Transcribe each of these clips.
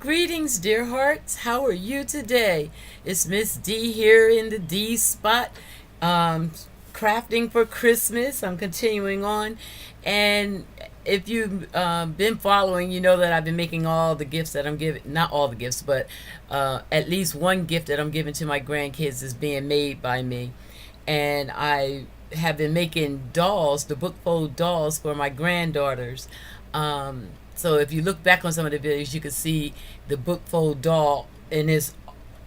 Greetings, dear hearts. How are you today? It's Miss D here in the D spot, um, crafting for Christmas. I'm continuing on, and if you've been following, you know that I've been making all the gifts that I'm giving. Not all the gifts, but at least one gift that I'm giving to my grandkids is being made by me, and I have been making dolls, the book fold dolls for my granddaughters. So if you look back on some of the videos, you can see the book fold doll in its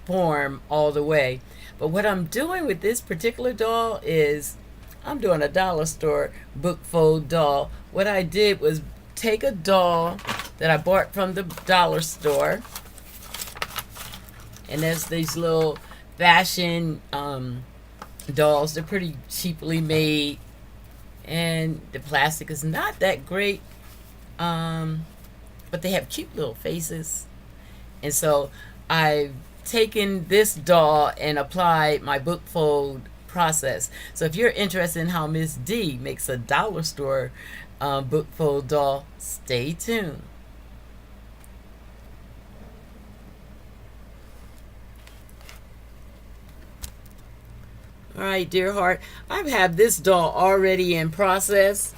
form all the way. But what I'm doing with this particular doll is I'm doing a dollar store book fold doll. What I did was take a doll that I bought from the dollar store, and there's these little fashion dolls. They're pretty cheaply made, and the plastic is not that great, but they have cute little faces. And so I've taken this doll and applied my book fold process. So if you're interested in how Miss D makes a dollar store book fold doll, stay tuned. All right, dear heart, I have this doll already in process.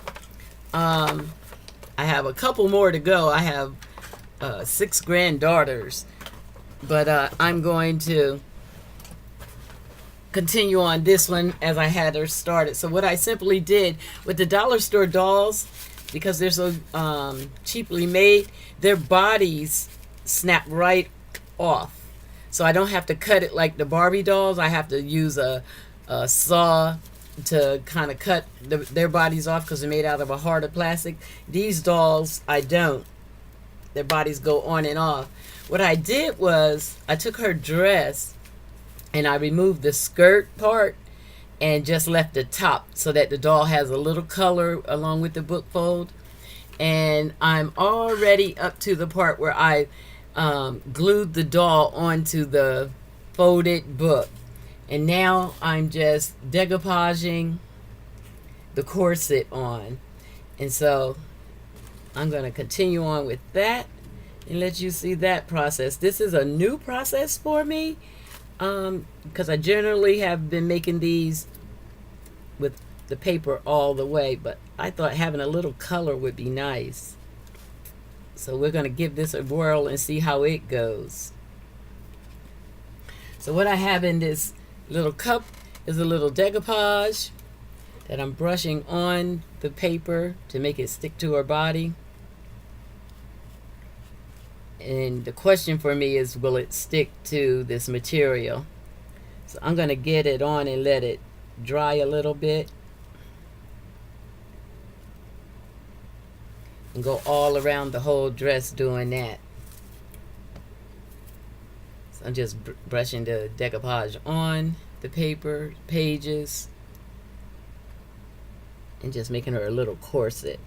I have a couple more to go. I have 6 granddaughters, but I'm going to continue on this one as I had her started. So what I simply did with the dollar store dolls, because they're so cheaply made, their bodies snap right off. So I don't have to cut it like the Barbie dolls. I have to use a saw to kind of cut their bodies off because they're made out of a harder plastic. These dolls, I don't. Their bodies go on and off. What I did was I took her dress and I removed the skirt part and just left the top so that the doll has a little color along with the book fold. And I'm already up to the part where I glued the doll onto the folded book. And now I'm just decoupaging the corset on. And so I'm going to continue on with that and let you see that process. This is a new process for me because I generally have been making these with the paper all the way, but I thought having a little color would be nice. So we're going to give this a whirl and see how it goes. So what I have in this little cup is a little decoupage that I'm brushing on the paper to make it stick to her body. And the question for me is, will it stick to this material? So I'm going to get it on and let it dry a little bit. And go all around the whole dress doing that. So I'm just brushing the decoupage on the paper pages and just making her a little corset.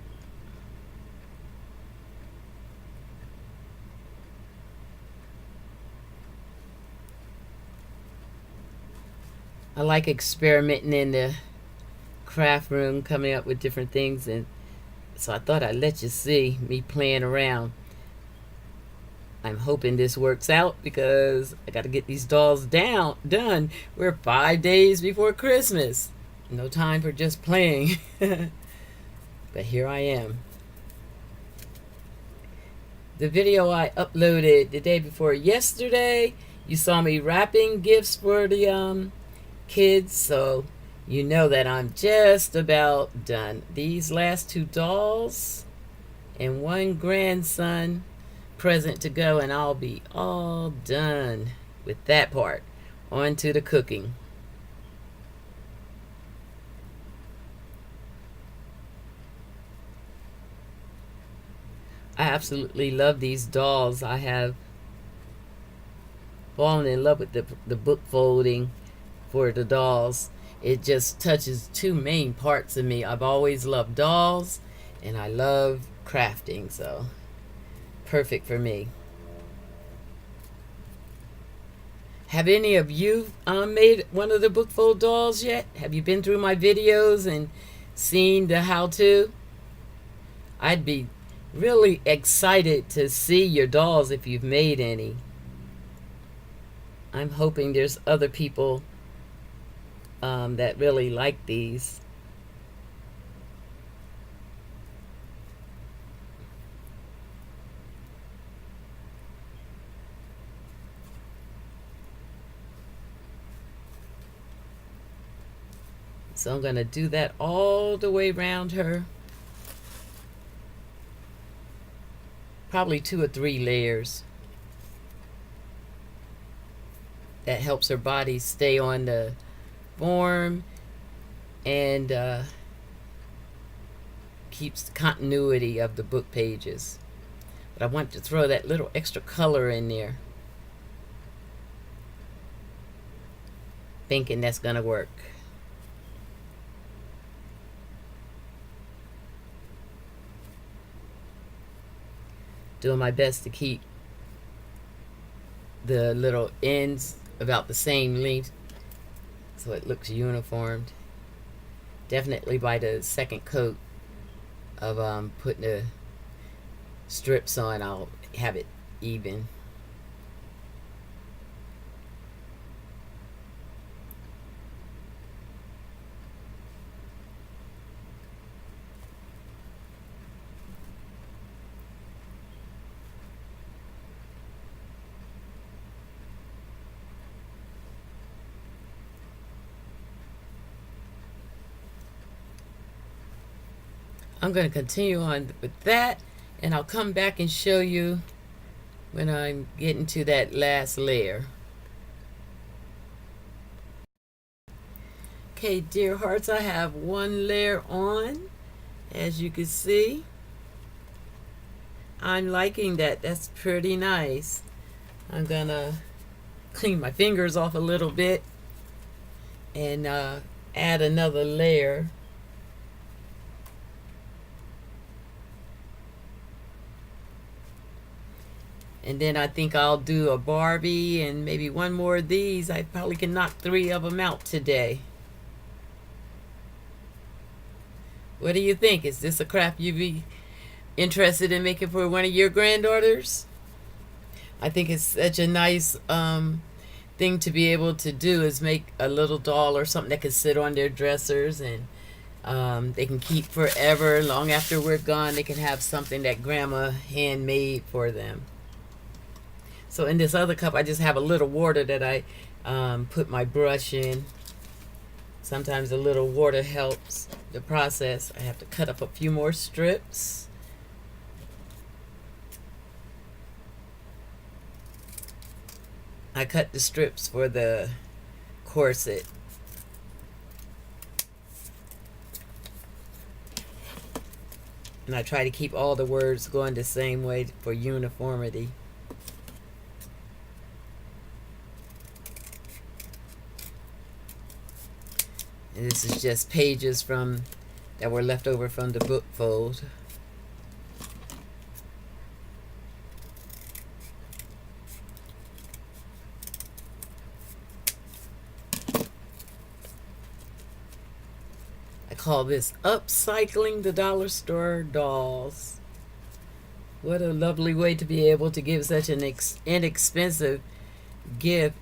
I like experimenting in the craft room, coming up with different things, and so I thought I'd let you see me playing around. I'm hoping this works out because I got to get these dolls done. We're 5 days before Christmas. No time for just playing. But here I am. The video I uploaded the day before yesterday, you saw me wrapping gifts for the kids, so you know that I'm just about done. These last 2 dolls and 1 grandson present to go, and I'll be all done with that part. On to the cooking. I absolutely love these dolls. I have fallen in love with the book folding for the dolls. It just touches 2 main parts of me. I've always loved dolls and I love crafting, so perfect for me. Have any of you made one of the book fold dolls yet? Have you been through my videos and seen the how-to? I'd be really excited to see your dolls if you've made any. I'm hoping there's other people that really like these. So I'm going to do that all the way around her. Probably 2 or 3 layers. That helps her body stay on the form and keeps continuity of the book pages. But I want to throw that little extra color in there, thinking that's going to work. Doing my best to keep the little ends about the same length so it looks uniformed. Definitely by the second coat of putting the strips on, I'll have it even. I'm going to continue on with that, and I'll come back and show you when I'm getting to that last layer. Okay, dear hearts, I have 1 layer on, as you can see. I'm liking that. That's pretty nice. I'm going to clean my fingers off a little bit and add another layer. And then I think I'll do a Barbie and maybe 1 more of these. I probably can knock 3 of them out today. What do you think? Is this a craft you'd be interested in making for one of your granddaughters? I think it's such a nice thing to be able to do, is make a little doll or something that can sit on their dressers, and they can keep forever. Long after we're gone, they can have something that grandma handmade for them. So in this other cup, I just have a little water that I put my brush in. Sometimes a little water helps the process. I have to cut up a few more strips. I cut the strips for the corset. And I try to keep all the words going the same way for uniformity. And this is just pages from that were left over from the book fold. I call this upcycling the dollar store dolls. What a lovely way to be able to give such an inexpensive gift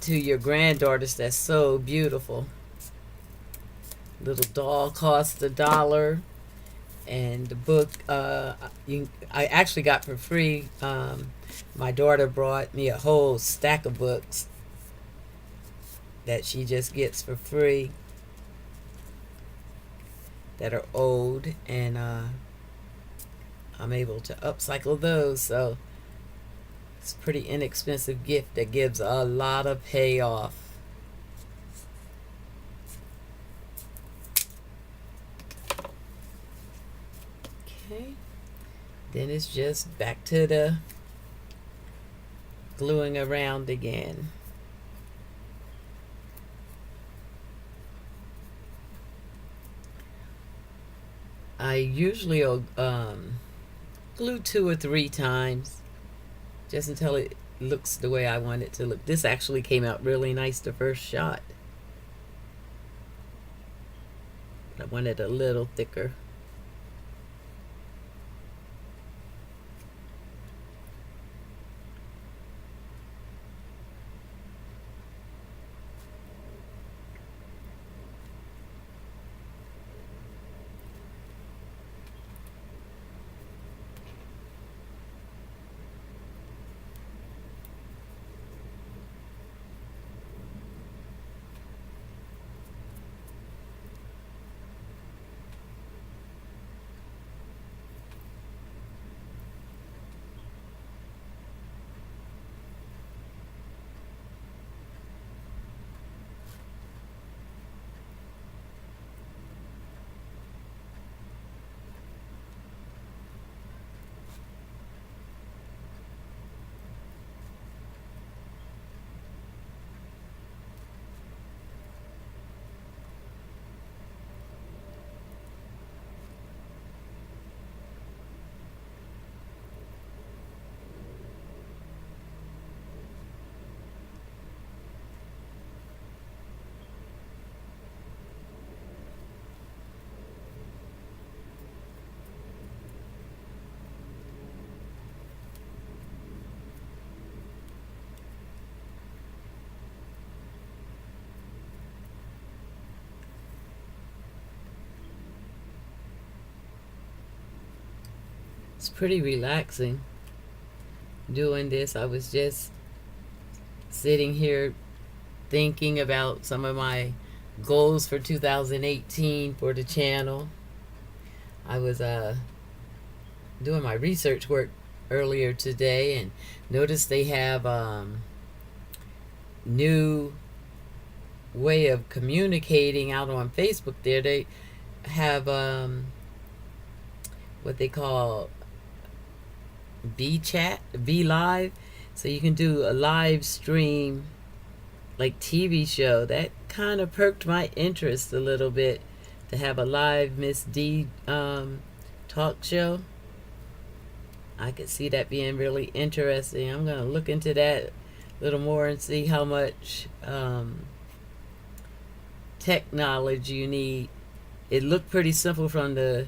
to your granddaughters that's so beautiful. Little doll costs $1, and the book I actually got for free. My daughter brought me a whole stack of books that she just gets for free that are old, and I'm able to upcycle those. So it's a pretty inexpensive gift that gives a lot of payoff. Okay, then it's just back to the gluing around again. I usually glue 2 or 3 times just until it looks the way I want it to look. This actually came out really nice the first shot. I want it a little thicker. It's pretty relaxing doing this. I was just sitting here thinking about some of my goals for 2018 for the channel. I was doing my research work earlier today and noticed they have new way of communicating out on Facebook there. They have what they call B chat, B live, so you can do a live stream like TV show. That kind of perked my interest a little bit, to have a live Miss D talk show. I could see that being really interesting. I'm gonna look into that a little more and see how much technology you need. It looked pretty simple from the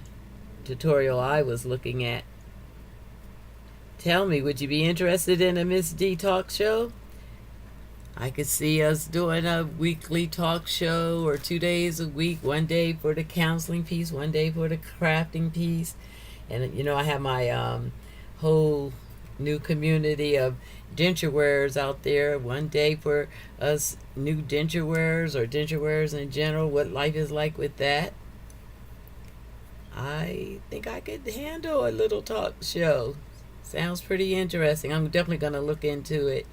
tutorial I was looking at. Tell me, would you be interested in a Miss D talk show? I could see us doing a weekly talk show, or 2 days a week, one day for the counseling piece, one day for the crafting piece. And you know, I have my whole new community of denture wearers out there. One day for us new denture wearers, or denture wearers in general, what life is like with that. I think I could handle a little talk show. Sounds pretty interesting. I'm definitely going to look into it,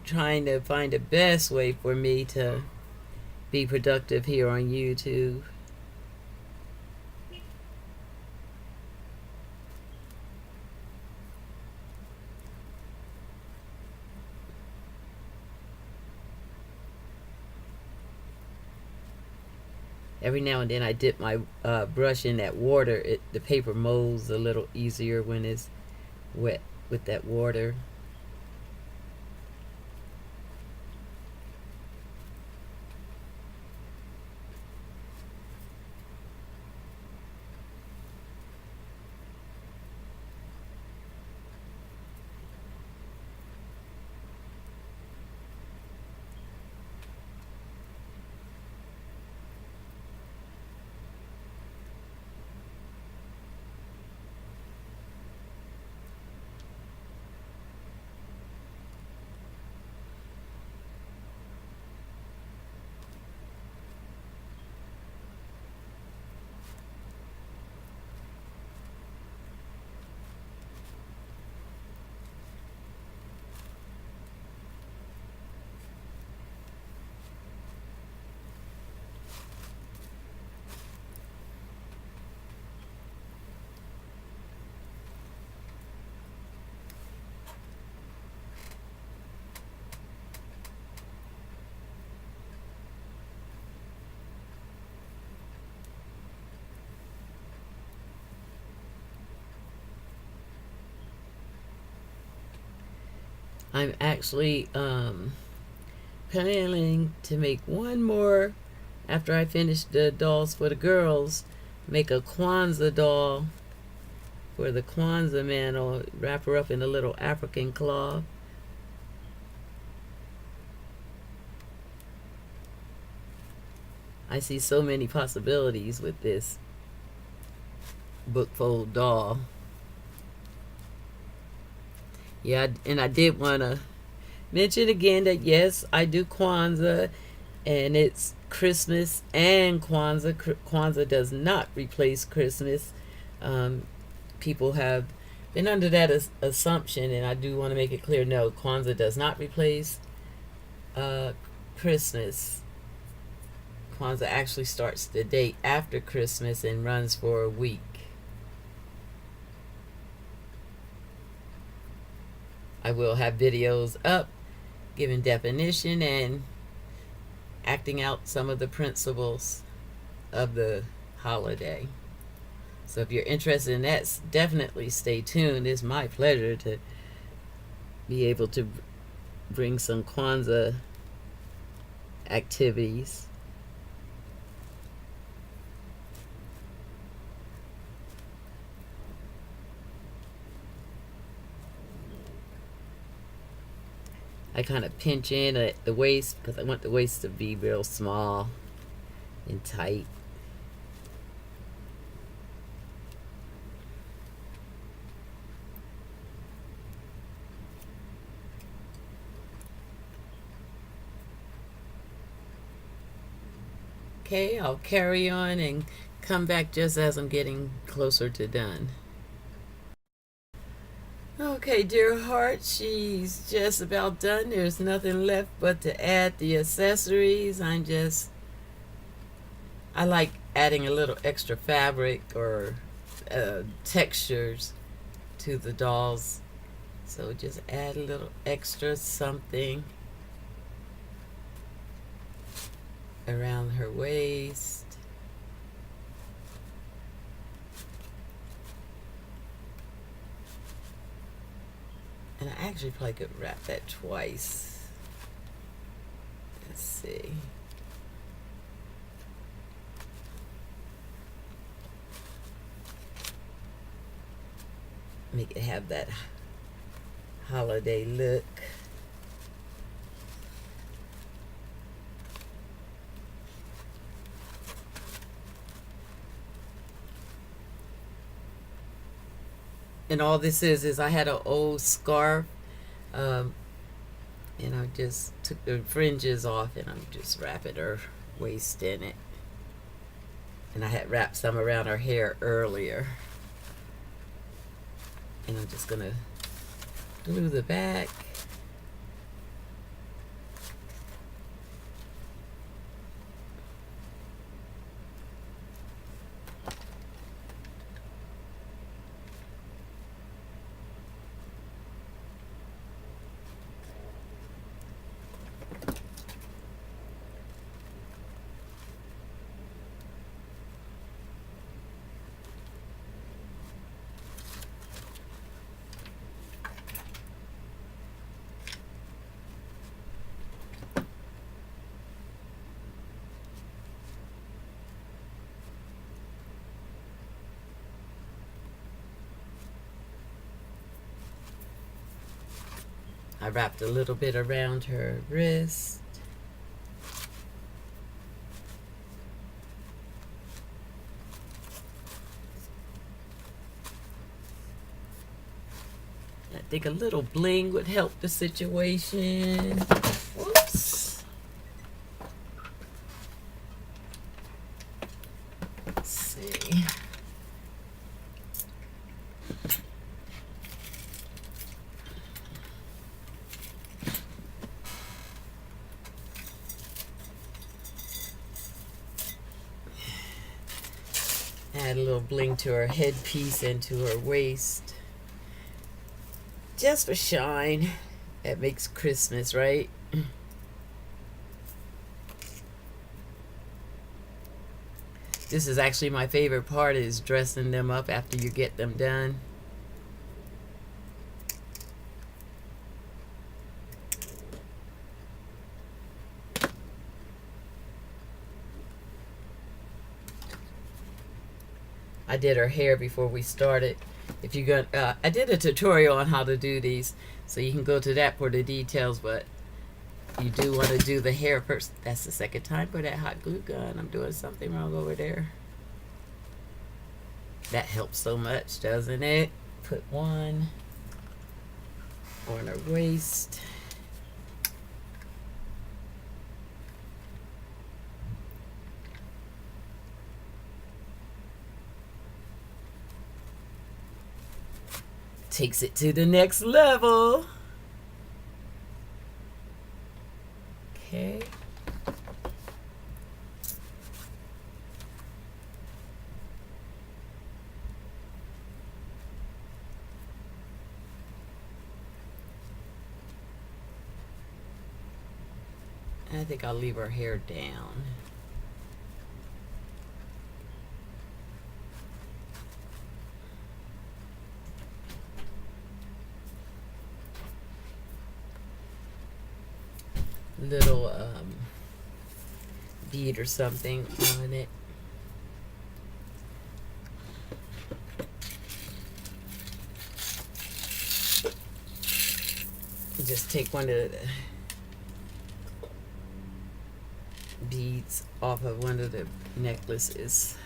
trying to find the best way for me to be productive here on YouTube. Every now and then I dip my brush in that water. The paper molds a little easier when it's wet with that water. I'm actually planning to make one more after I finish the dolls for the girls. Make a Kwanzaa doll for the Kwanzaa man, or wrap her up in a little African cloth. I see so many possibilities with this bookfold doll. Yeah, and I did want to mention again that yes, I do Kwanzaa, and it's Christmas and Kwanzaa. Kwanzaa does not replace Christmas. People have been under that assumption, and I do want to make it clear, no, Kwanzaa does not replace Christmas. Kwanzaa actually starts the day after Christmas and runs for a week. I will have videos up giving definition and acting out some of the principles of the holiday. So if you're interested in that, definitely stay tuned. It's my pleasure to be able to bring some Kwanzaa activities. I kind of pinch in at the waist because I want the waist to be real small and tight. Okay, I'll carry on and come back just as I'm getting closer to done. Okay, dear heart, she's just about done. There's nothing left but to add the accessories. I like adding a little extra fabric or textures to the dolls. So just add a little extra something around her waist. And I actually probably could wrap that twice. Let's see. Make it have that holiday look. And all this is I had an old scarf, and I just took the fringes off and I'm just wrapping her waist in it. And I had wrapped some around her hair earlier. And I'm just gonna glue the back. I wrapped a little bit around her wrist. I think a little bling would help the situation. Whoops. Let's see. Add a little bling to her headpiece and to her waist. Just for shine. That makes Christmas, right? This is actually my favorite part, is dressing them up after you get them done. I did her hair before we started. If you got, I did a tutorial on how to do these, so you can go to that for the details. But you do want to do the hair first. That's the second time for that hot glue gun. I'm doing something wrong over there. That helps so much, doesn't it? Put one on her waist. Takes it to the next level. Okay. I think I'll leave her hair down. Little bead or something on it. Just take one of the beads off of one of the necklaces.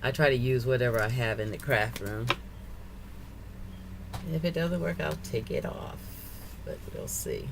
I try to use whatever I have in the craft room. If it doesn't work, I'll take it off, but we'll see.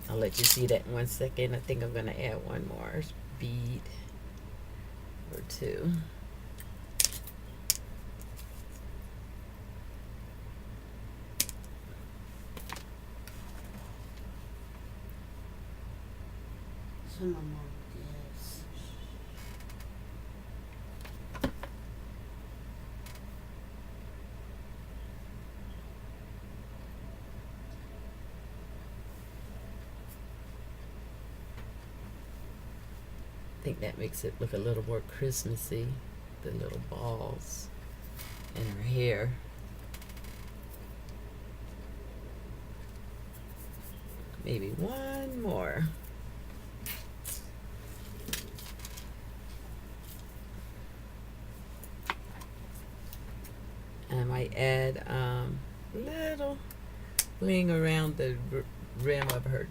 I'll let you see that in 1 second. I think I'm going to add one more bead or two. Some of them yes. I think that makes it look a little more Christmassy. The little balls in her hair. Maybe one more. I might add little bling around the rim of her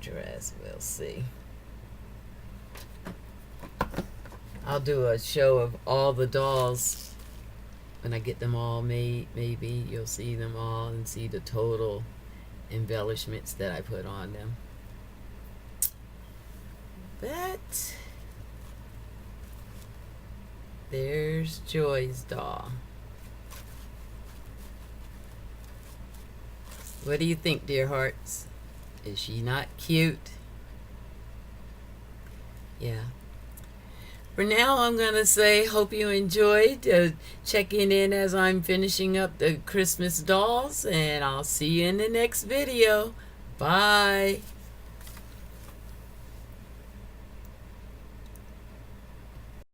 dress. We'll see. I'll do a show of all the dolls when I get them all made. Maybe you'll see them all and see the total embellishments that I put on them. But there's Joy's doll. What do you think, dear hearts? Is she not cute? Yeah. For now, I'm going to say, hope you enjoyed checking in as I'm finishing up the Christmas dolls, and I'll see you in the next video. Bye.